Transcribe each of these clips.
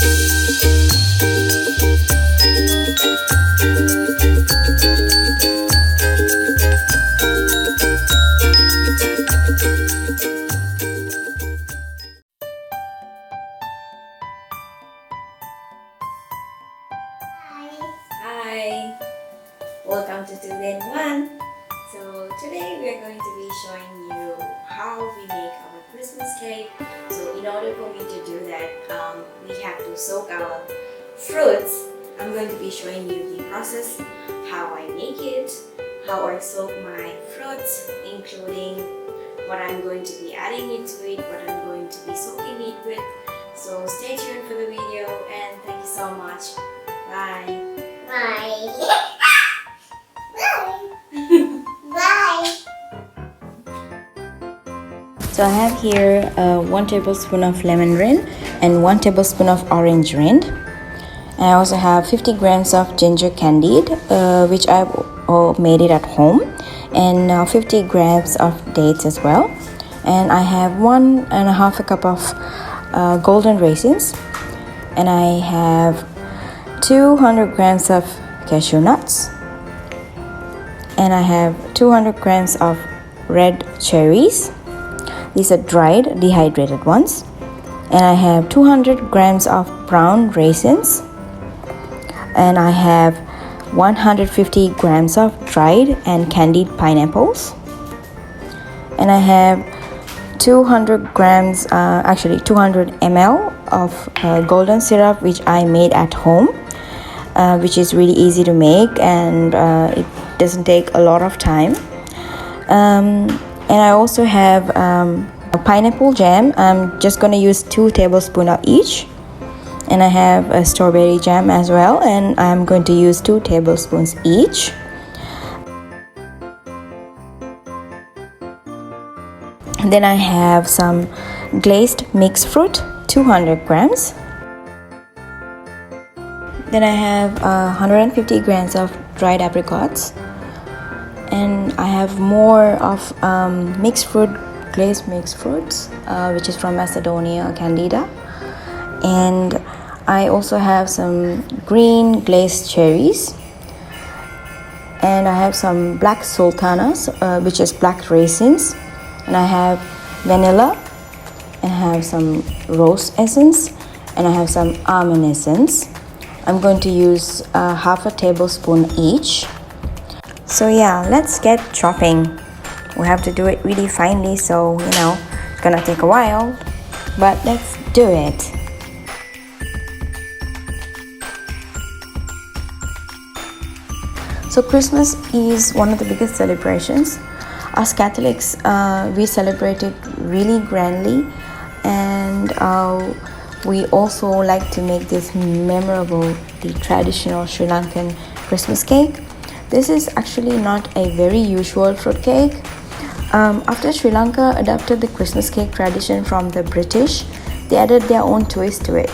Hi, welcome to TwothenOne. So today we are going to be showing you how we make our Christmas cake. So in order for me to do that, we have to soak our fruits. I'm going to be showing you the process, how I make it, how I soak my fruits, including what I'm going to be adding into it, what I'm going to be soaking it with. So stay tuned for the video and thank you so much. Bye. Bye. Bye. So I have here 1 tablespoon of lemon rind and 1 tablespoon of orange rind. And I also have 50 grams of ginger candied, which I made it at home, and 50 grams of dates as well. And I have 1.5 cup of golden raisins, and I have 200 grams of cashew nuts, and I have 200 grams of red cherries. These are dried, dehydrated ones. And I have 200 grams of brown raisins, and I have 150 grams of dried and candied pineapples, and I have 200 grams, 200 ml of golden syrup, which I made at home, which is really easy to make, and it doesn't take a lot of time. And I also have a pineapple jam. I'm just going to use 2 tablespoons of each. And I have a strawberry jam as well, and I'm going to use 2 tablespoons each. And then I have some glazed mixed fruit, 200 grams. Then I have 150 grams of dried apricots, and I have more of glazed mixed fruits, which is from Macedonia Candida. And I also have some green glazed cherries, and I have some black sultanas, which is black raisins, and I have vanilla, and I have some rose essence, and I have some almond essence. I'm going to use half a tablespoon each. So yeah, let's get chopping. We have to do it really finely, so it's gonna take a while, but let's do it. So Christmas is one of the biggest celebrations. As Catholics, we celebrate it really grandly, and we also like to make this memorable, the traditional Sri Lankan Christmas cake. This is actually not a very usual fruit cake. After Sri Lanka adopted the Christmas cake tradition from the British, they added their own twist to it.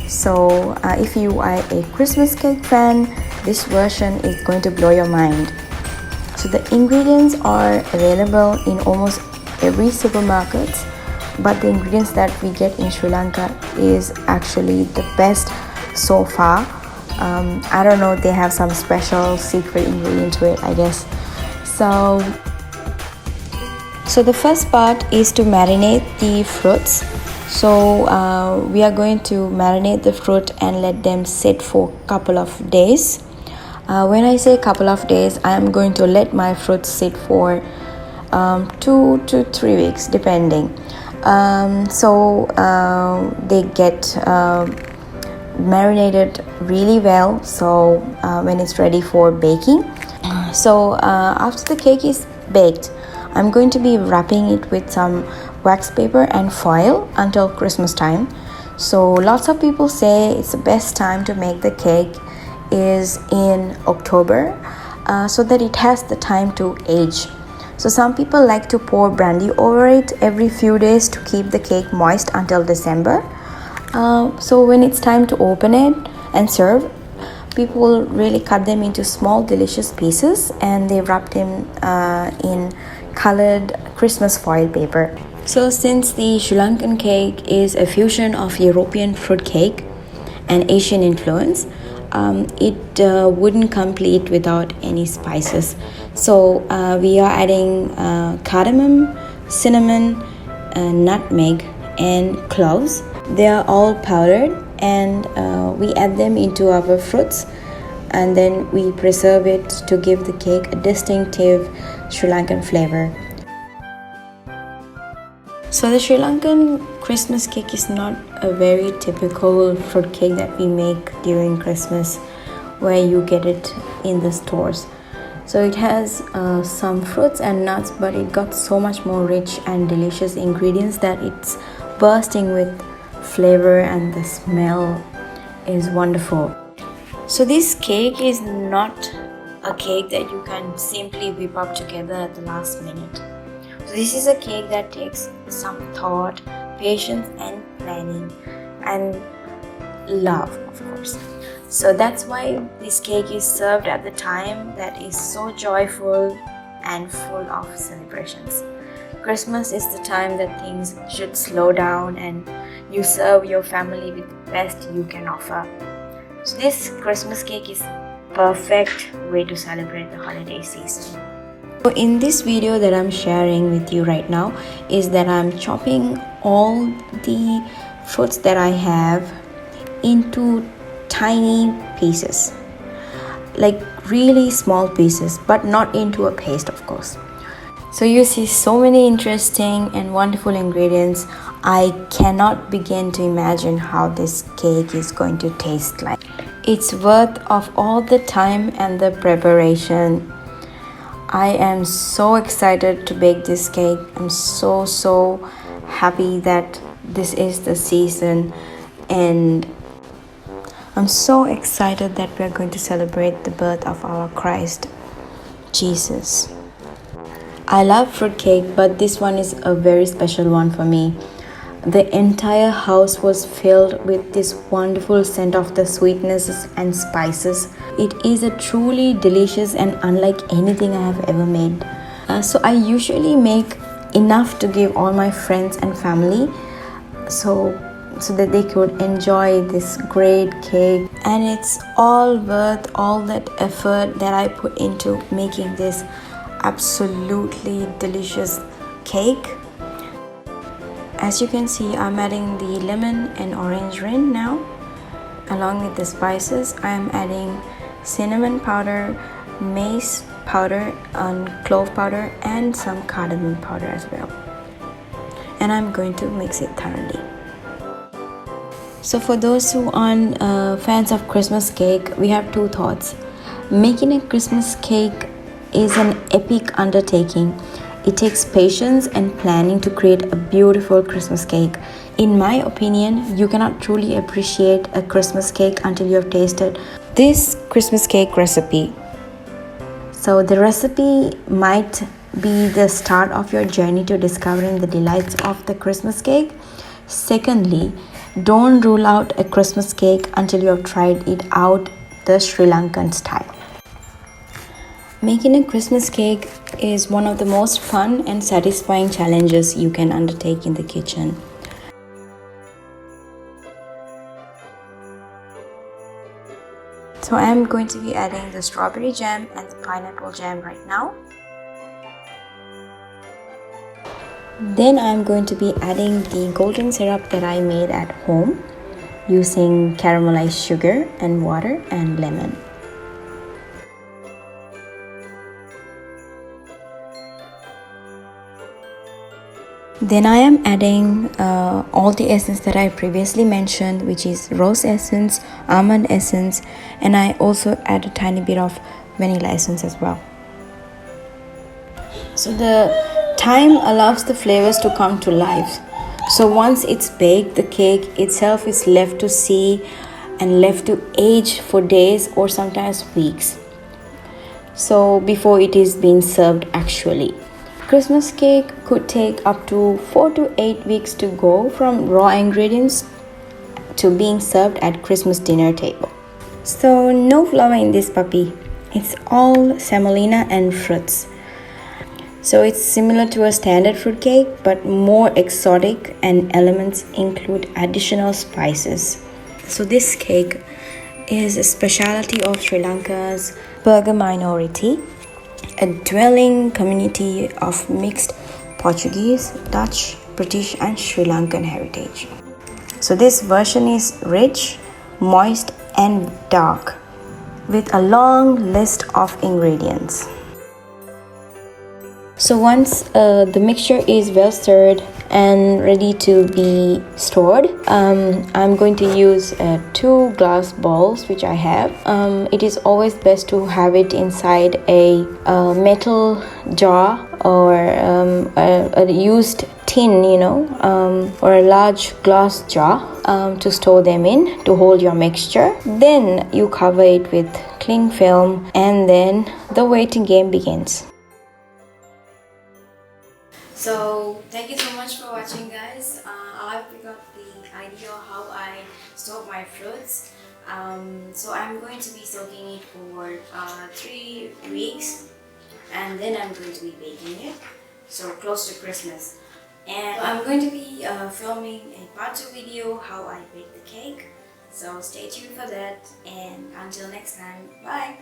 So if you are a Christmas cake fan, this version is going to blow your mind. So the ingredients are available in almost every supermarket, but the ingredients that we get in Sri Lanka is actually the best so far. I don't know, they have some special secret ingredient to it, I guess. So the first part is to marinate the fruits. So we are going to marinate the fruit and let them sit for a couple of days. When I say couple of days, I am going to let my fruits sit for 2 to 3 weeks depending. So they get marinated really well, so when it's ready for baking. So after the cake is baked, I'm going to be wrapping it with some wax paper and foil until Christmas time. So lots of people say it's the best time to make the cake is in October, so that it has the time to age. So some people like to pour brandy over it every few days to keep the cake moist until December. So when it's time to open it and serve, people really cut them into small delicious pieces, and they wrap them in colored Christmas foil paper. So since the Sri Lankan cake is a fusion of European fruit cake and Asian influence. It wouldn't complete without any spices. So we are adding cardamom, cinnamon, nutmeg, and cloves. They are all powdered, and we add them into our fruits, and then we preserve it to give the cake a distinctive Sri Lankan flavor. So the Sri Lankan Christmas cake is not a very typical fruit cake that we make during Christmas, where you get it in the stores. So it has some fruits and nuts, but it got so much more rich and delicious ingredients that it's bursting with flavor, and the smell is wonderful. So this cake is not a cake that you can simply whip up together at the last minute. So this is a cake that takes some thought, patience, and planning, and love, of course. So that's why this cake is served at the time that is so joyful and full of celebrations. Christmas is the time that things should slow down and you serve your family with the best you can offer. So this Christmas cake is perfect way to celebrate the holiday season. So in this video that I'm sharing with you right now is that I'm chopping all the fruits that I have into tiny pieces, like really small pieces, but not into a paste, of course. So you see so many interesting and wonderful ingredients. I cannot begin to imagine how this cake is going to taste like. It's worth of all the time and the preparation. I am so excited to bake this cake. I'm so happy that this is the season, and I'm so excited that we're going to celebrate the birth of our Christ, Jesus. I love fruitcake, but this one is a very special one for me. The entire house was filled with this wonderful scent of the sweetnesses and spices. It is a truly delicious and unlike anything I have ever made. So I usually make enough to give all my friends and family, so that they could enjoy this great cake. And it's all worth all that effort that I put into making this absolutely delicious cake. As you can see, I'm adding the lemon and orange rind now. Along with the spices, I'm adding cinnamon powder, mace powder, and clove powder, and some cardamom powder as well. And I'm going to mix it thoroughly. So for those who aren't fans of Christmas cake, we have two thoughts. Making a Christmas cake is an epic undertaking. It takes patience and planning to create a beautiful Christmas cake. In my opinion, you cannot truly appreciate a Christmas cake until you have tasted this Christmas cake recipe. So the recipe might be the start of your journey to discovering the delights of the Christmas cake. Secondly, don't rule out a Christmas cake until you have tried it out the Sri Lankan style. Making a Christmas cake is one of the most fun and satisfying challenges you can undertake in the kitchen. So I am going to be adding the strawberry jam and the pineapple jam right now. Then I am going to be adding the golden syrup that I made at home using caramelized sugar and water and lemon. Then I am adding all the essence that I previously mentioned, which is rose essence, almond essence, and I also add a tiny bit of vanilla essence as well. So the time allows the flavors to come to life. So once it's baked, the cake itself is left to see and left to age for days or sometimes weeks. So before it is being served actually. Christmas cake could take up to 4 to 8 weeks to go from raw ingredients to being served at Christmas dinner table. So no flour in this puppy. It's all semolina and fruits. So it's similar to a standard fruit cake but more exotic, and elements include additional spices. So this cake is a specialty of Sri Lanka's Burgher minority, a dwelling community of mixed Portuguese, Dutch, British and Sri Lankan heritage. So this version is rich, moist and dark with a long list of ingredients. So once the mixture is well stirred and ready to be stored, I'm going to use 2 glass bowls which I have. It is always best to have it inside a metal jar or a used tin, or a large glass jar to store them in to hold your mixture. Then you cover it with cling film and then the waiting game begins. So thank you so much for watching, guys. I hope you got the idea of how I store my fruits. So I'm going to be soaking it for 3 weeks and then I'm going to be baking it, so close to Christmas. And I'm going to be filming a part 2 video how I bake the cake. So stay tuned for that, and until next time, bye!